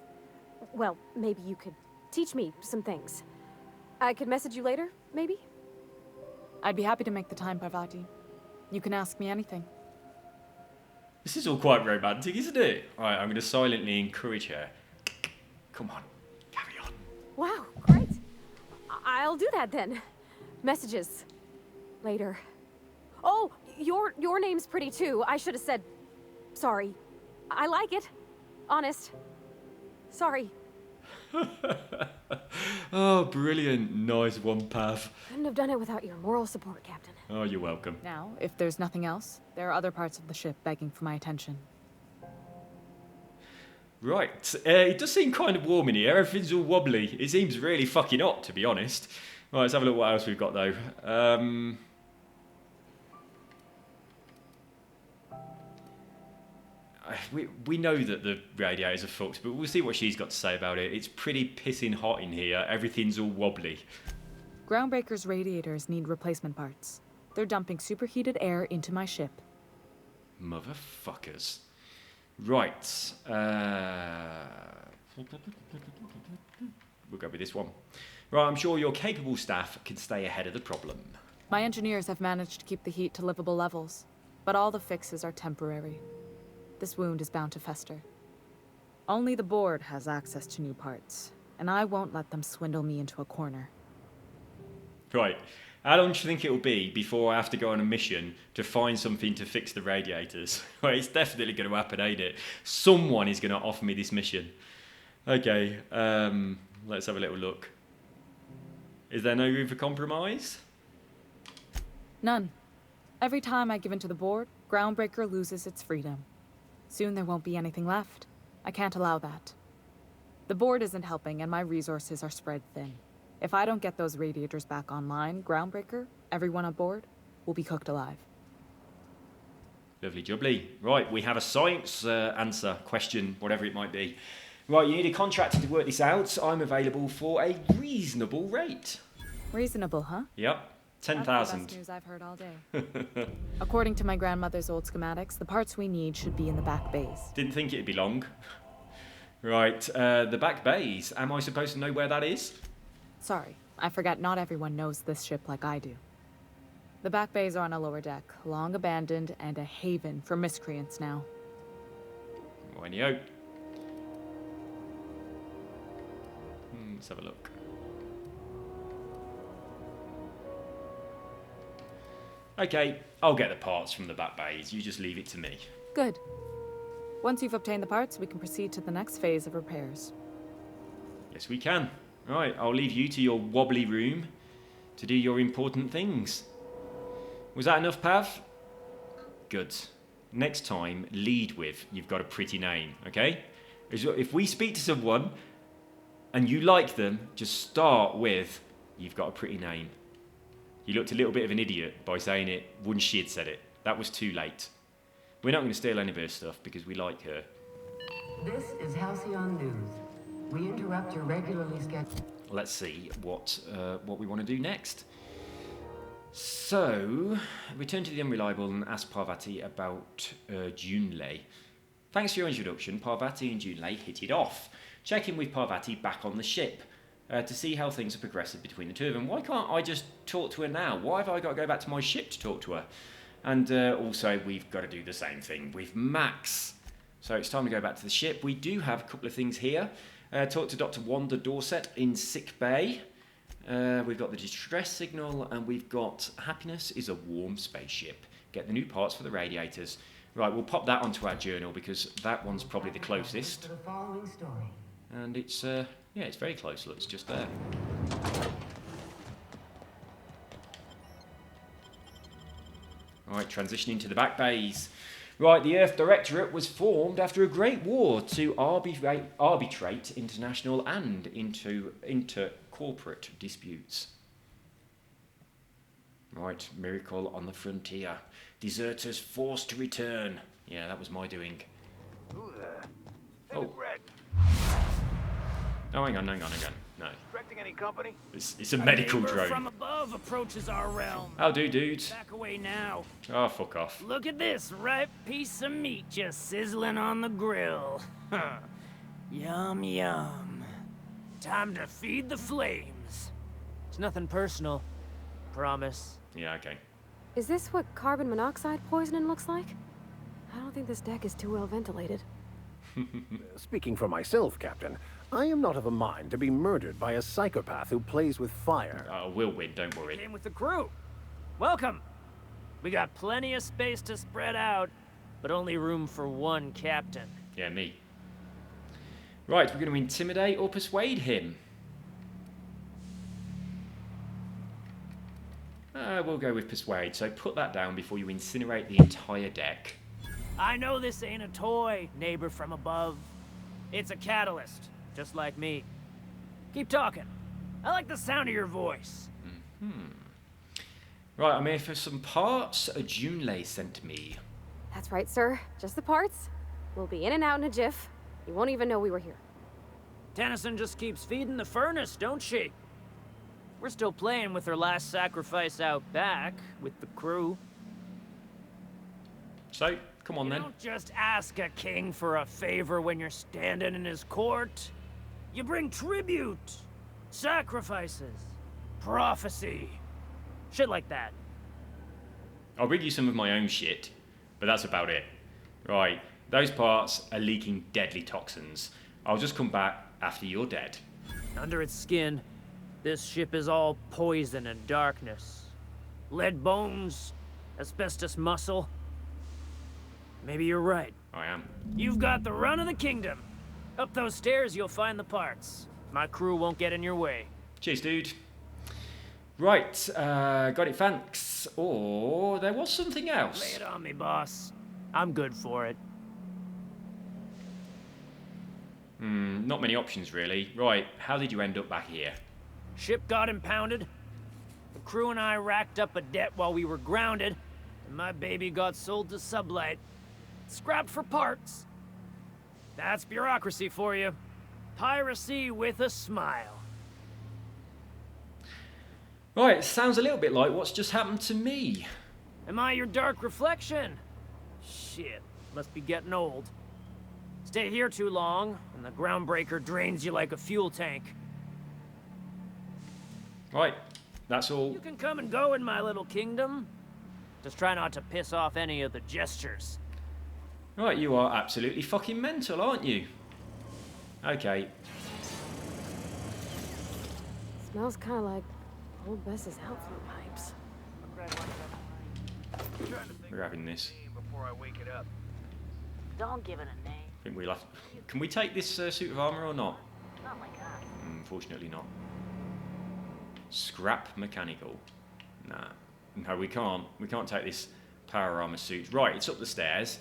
well, maybe you could teach me some things. I could message you later, maybe? I'd be happy to make the time, Parvati. You can ask me anything. This is all quite romantic, isn't it? Right, I'm going to silently encourage her. Come on, carry on. Wow, great. I'll do that then. Messages. Later. Oh, your name's pretty too. I should have said sorry. I like it. Honest. Sorry. Oh, brilliant. Nice one, Pav. Couldn't have done it without your moral support, Captain. Oh, you're welcome. Now, if there's nothing else, there are other parts of the ship begging for my attention. Right. It does seem kind of warm in here. Everything's all wobbly. It seems really fucking hot, to be honest. Right, let's have a look what else we've got, though. We know that the radiators are fucked, but we'll see what she's got to say about it. It's pretty pissing hot in here. Everything's all wobbly. Groundbreaker's radiators need replacement parts. They're dumping superheated air into my ship. Motherfuckers. Right. We'll go with this one. Right, I'm sure your capable staff can stay ahead of the problem. My engineers have managed to keep the heat to livable levels, but all the fixes are temporary. This wound is bound to fester. Only the board has access to new parts, and I won't let them swindle me into a corner. Right. How long do you think it'll be before I have to go on a mission to find something to fix the radiators? Well, it's definitely going to happen, ain't it? Someone is going to offer me this mission. Okay, let's have a little look. Is there no room for compromise? None. Every time I give in to the board, Groundbreaker loses its freedom. Soon there won't be anything left. I can't allow that. The board isn't helping and my resources are spread thin. If I don't get those radiators back online, Groundbreaker, everyone aboard, will be cooked alive. Lovely jubbly. Right, we have a science answer, question, whatever it might be. Right, you need a contractor to work this out. I'm available for a reasonable rate. Reasonable, huh? Yep, 10,000. That's the best news I've heard all day. According to my grandmother's old schematics, the parts we need should be in the back bays. Didn't think it'd be long. Right, the back bays. Am I supposed to know where that is? Sorry, I forgot not everyone knows this ship like I do. The back bays are on a lower deck, long abandoned and a haven for miscreants now. Righty-o. Let's have a look. Okay, I'll get the parts from the back bays. You just leave it to me. Good. Once you've obtained the parts, we can proceed to the next phase of repairs. Yes, we can. Right, I'll leave you to your wobbly room to do your important things. Was that enough, Pav? Good. Next time, lead with, you've got a pretty name, okay? If we speak to someone and you like them, just start with, you've got a pretty name. You looked a little bit of an idiot by saying it when she had said it. That was too late. We're not going to steal any of her stuff because we like her. This is Halcyon News. We interrupt your regularly scheduled... Let's see what we want to do next. So, return to the Unreliable and ask Parvati about Junlei. Thanks for your introduction. Parvati and Junlei hit it off. Check in with Parvati back on the ship to see how things are progressing between the two of them. Why can't I just talk to her now? Why have I got to go back to my ship to talk to her? And also, we've got to do the same thing with Max. So it's time to go back to the ship. We do have a couple of things here. Talk to Dr. Wanda Dorset in sick bay. We've got the distress signal, and we've got Happiness is a warm spaceship. Get the new parts for the radiators. Right, we'll pop that onto our journal because that one's probably the closest. For the following story. And it's, yeah, it's very close. Look, it's just there. Right, transitioning to the back bays. Right, the Earth Directorate was formed after a great war to arbitrate international and inter-corporate disputes. Right, miracle on the frontier. Deserters forced to return. Yeah, that was my doing. Oh. Oh, hang on. No. Expecting any company? It's a medical neighbor drone. from above approaches our realm. How do, dudes? Back away now. Oh, fuck off. Look at this ripe piece of meat just sizzling on the grill. Yum, yum. Time to feed the flames. It's nothing personal. Promise. Yeah, okay. Is this what carbon monoxide poisoning looks like? I don't think this deck is too well ventilated. Speaking for myself, Captain, I am not of a mind to be murdered by a psychopath who plays with fire. We'll win, don't worry. Came with the crew. Welcome. We got plenty of space to spread out, but only room for one captain. Yeah, me. Right, we're going to intimidate or persuade him. We'll go with persuade, so put that down before you incinerate the entire deck. I know this ain't a toy, neighbor from above. It's a catalyst, just like me. Keep talking. I like the sound of your voice. Right, I'm here for some parts Junlei sent me. That's right, sir. Just the parts. We'll be in and out in a jiff. You won't even know we were here. Tennyson just keeps feeding the furnace, don't she? We're still playing with her last sacrifice out back, with the crew. So, come on then. Don't just ask a king for a favor when you're standing in his court. You bring tribute, sacrifices, prophecy, shit like that. I'll bring you some of my own shit, but that's about it. Right, those parts are leaking deadly toxins. I'll just come back after you're dead. Under its skin, this ship is all poison and darkness. Lead bones, asbestos muscle. Maybe you're right. I am. You've got the run of the kingdom. Up those stairs, you'll find the parts. My crew won't get in your way. Cheers, dude. Right, got it, thanks. Or there was something else. Lay it on me, boss. I'm good for it. Not many options, really. Right, how did you end up back here? Ship got impounded. The crew and I racked up a debt while we were grounded, and my baby got sold to Sublight. Scrapped for parts. That's bureaucracy for you. Piracy with a smile. Right, sounds a little bit like what's just happened to me. Am I your dark reflection? Shit, must be getting old. Stay here too long, and the groundbreaker drains you like a fuel tank. Right, that's all. You can come and go in my little kingdom. Just try not to piss off any of the gestures. Right, you are absolutely fucking mental, aren't you? Okay. Smells kind of like old Bess's outflow pipes. We're having this. Before I wake it up. Don't give it a name. I think we'll have... Can we take this suit of armour or not? Not like that. Unfortunately not. Scrap mechanical. Nah. No, we can't. We can't take this power armour suit. Right, it's up the stairs.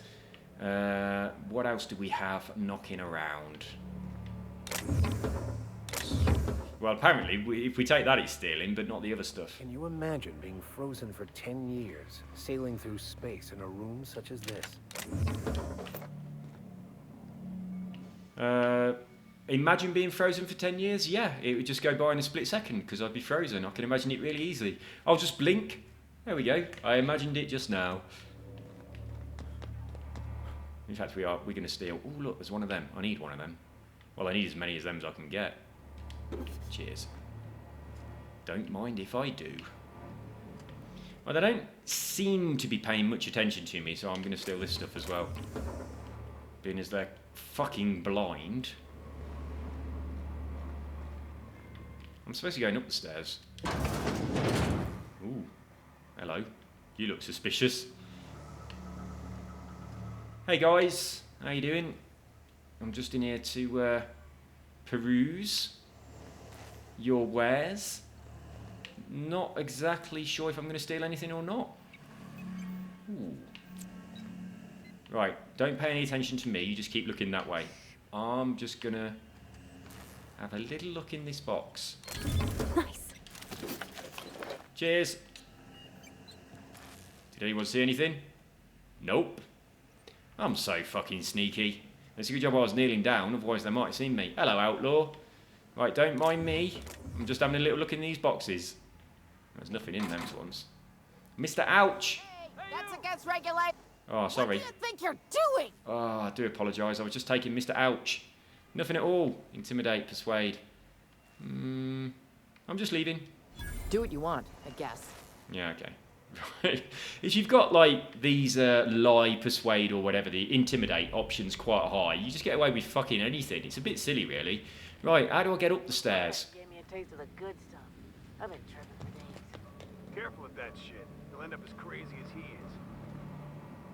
What else do we have knocking around? Well, apparently, if we take that, it's stealing, but not the other stuff. Can you imagine being frozen for 10 years, sailing through space in a room such as this? Imagine being frozen for 10 years? Yeah, it would just go by in a split second, because I'd be frozen. I can imagine it really easily. I'll just blink. There we go. I imagined it just now. In fact, we're going to steal... Oh, look, there's one of them. I need one of them. Well, I need as many of them as I can get. Cheers. Don't mind if I do. Well, they don't seem to be paying much attention to me, so I'm going to steal this stuff as well. Being as they're fucking blind. I'm supposed to be going up the stairs. Ooh. Hello. You look suspicious. Hey guys, how you doing? I'm just in here to peruse your wares. Not exactly sure if I'm going to steal anything or not. Ooh. Right, don't pay any attention to me, you just keep looking that way. I'm just going to have a little look in this box. Nice. Cheers. Did anyone see anything? Nope. I'm so fucking sneaky. It's a good job I was kneeling down, otherwise they might have seen me. Hello, outlaw. Right, don't mind me. I'm just having a little look in these boxes. There's nothing in them ones. Mr. Ouch! That's against regulation. Oh, sorry. What do you think you're doing? Oh, I do apologise. I was just taking Mr. Ouch. Nothing at all. Intimidate, persuade. I'm just leaving. Do what you want, I guess. Yeah, okay. Right. If you've got, like, these lie, persuade, or whatever, the intimidate options quite high, you just get away with fucking anything. It's a bit silly, really. Right, how do I get up the stairs? Gave me a taste of the good stuff. I've been tripping for days. Careful with that shit. You'll end up as crazy as he is.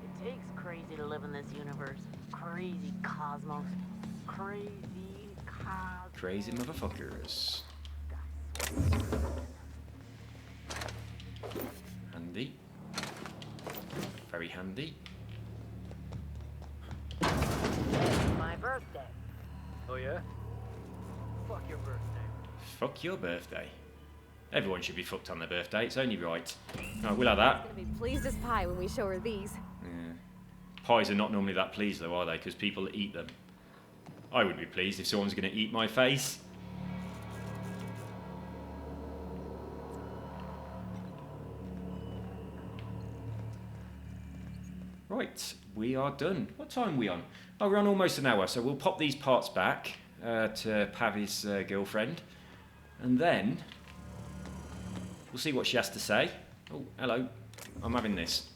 It takes crazy to live in this universe. Crazy cosmos. Crazy cosmos. Crazy motherfuckers. Handy. Very handy. My birthday. Oh yeah? Fuck your birthday. Fuck your birthday. Everyone should be fucked on their birthday, it's only right. Right, we'll have that. Gonna be pleased as pie when we show her these. Yeah. Pies are not normally that pleased though, are they? Because people eat them. I would be pleased if someone's going to eat my face. Right, we are done. What time are we on? Oh, we're on almost an hour, so we'll pop these parts back to Pavi's girlfriend. And then we'll see what she has to say. Oh, hello. I'm having this.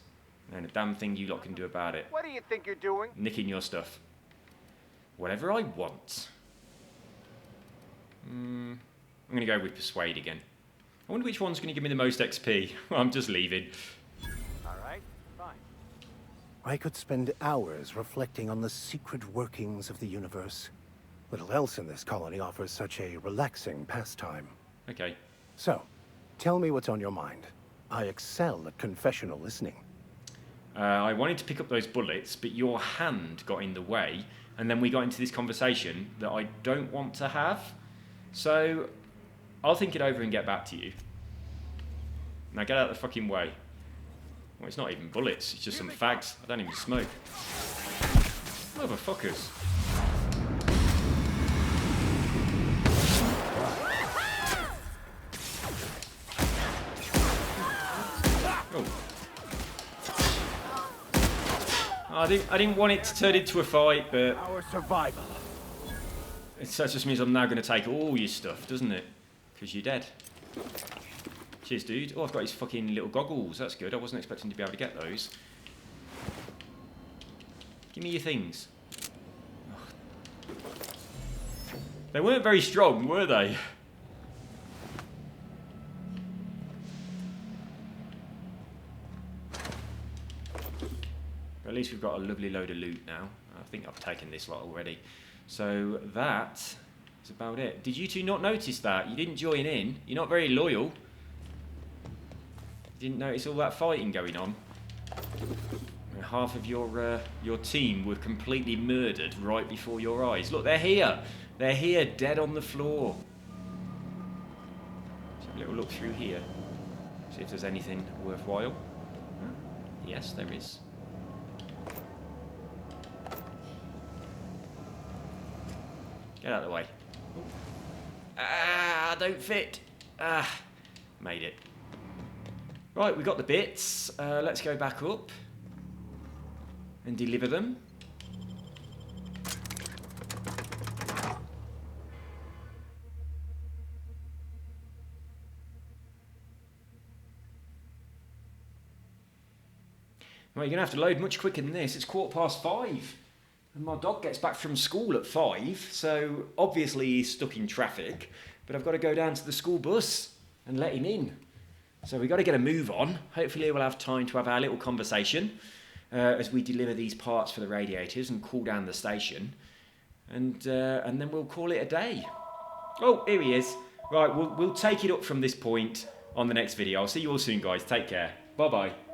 And a damn thing you lot can do about it. What do you think you're doing? Nicking your stuff. Whatever I want. I'm going to go with Persuade again. I wonder which one's going to give me the most XP. I'm just leaving. All right, fine. I could spend hours reflecting on the secret workings of the universe. Little else in this colony offers such a relaxing pastime. Okay. So, tell me what's on your mind. I excel at confessional listening. I wanted to pick up those bullets, but your hand got in the way, and then we got into this conversation that I don't want to have. So, I'll think it over and get back to you. Now get out of the fucking way. Well, it's not even bullets, it's just some fags. I don't even smoke. Motherfuckers. Oh. I didn't want it to turn into a fight, but Our survival. that just means I'm now going to take all your stuff, doesn't it? Because you're dead. Cheers, dude. Oh, I've got his fucking little goggles. That's good. I wasn't expecting to be able to get those. Give me your things. Ugh. They weren't very strong, were they? At least we've got a lovely load of loot now. I think I've taken this lot already. So that is about it. Did you two not notice that? You didn't join in. You're not very loyal. You didn't notice all that fighting going on. And half of your team were completely murdered right before your eyes. Look, they're here. They're here, dead on the floor. Let's have a little look through here. See if there's anything worthwhile. Huh? Yes, there is. Get out of the way. Ah, don't fit. Ah, made it. Right, we got the bits. Let's go back up and deliver them. Well, you're going to have to load much quicker than this. It's 5:15. And my dog gets back from school at 5, so obviously he's stuck in traffic, but I've got to go down to the school bus and let him in. So we've got to get a move on. Hopefully we'll have time to have our little conversation as we deliver these parts for the radiators and cool down the station. And then we'll call it a day. Oh, here he is. Right, we'll take it up from this point on the next video. I'll see you all soon, guys. Take care. Bye-bye.